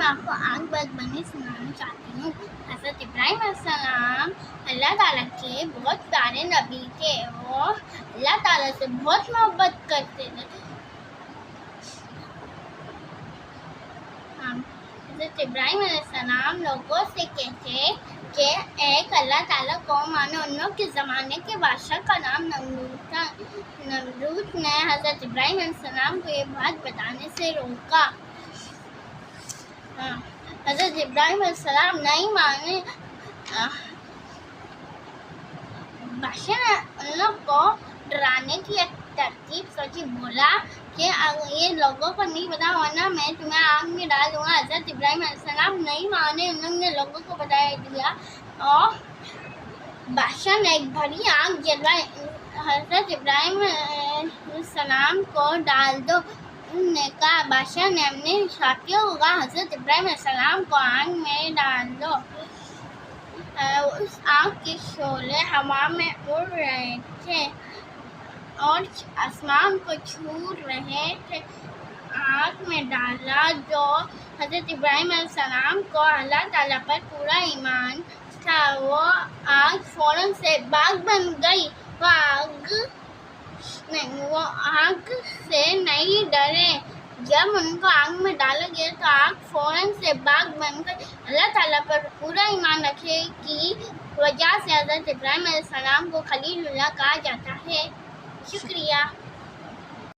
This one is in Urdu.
آپ کو آگ بانی سنانا چاہتی ہوں۔ حضرت ابراہیم علیہ السلام اللہ تعالیٰ کے بہت پیارے نبی تھے۔ وہ اللہ تعالیٰ سے بہت محبت کرتے تھے۔ حضرت ابراہیم علیہ السلام لوگوں سے کہتے کہ ایک اللہ تعالیٰ کو مانو۔ ان لوگ کے زمانے کے بادشاہ کا نام نمرود تھا۔ نمرود نے حضرت ابراہیم علیہ السلام کو یہ بات بتانے سے روکا۔ حضرت ابراہیم علیہ السلام نہیں مانے۔ بادشاہ نے ان لوگ کو ڈرانے کی ایک ترتیب سوچی، بولا کہ یہ لوگوں کو نہیں پتا ورنہ میں تمہیں آگ میں ڈال دوں گا۔ حضرت ابراہیم علیہ السلام نہیں مانے۔ ان لوگوں نے لوگوں کو بتا دیا اور بادشاہ نے ایک بڑی آگ جلوائی۔ حضرت ابراہیم علیہ السلام کو ڈال دو۔ انہوں نے کہا، بادشاہ نے اپنے ساتھیوں کو کہا، حضرت ابراہیم علیہ السلام کو آگ میں ڈال دو۔ اس آگ کے شعلے ہوا میں اڑ رہے تھے اور آسمان کو چھو رہے تھے۔ آگ میں ڈالا جو حضرت ابراہیم علیہ السلام کو اللہ تعالیٰ پر پورا ایمان تھا، وہ آگ فوراً سے باغ بن گئی۔ وہ آگ سے نہیں ڈرے۔ جب ان کو آگ میں ڈالا گیا تو آگ فوراً سے باغ بن گئی۔ اللہ تعالیٰ پر پورا ایمان رکھنے کی وجہ سے حضرت ابراہیم علیہ السلام کو خلیل اللہ کہا جاتا ہے۔ شکریہ۔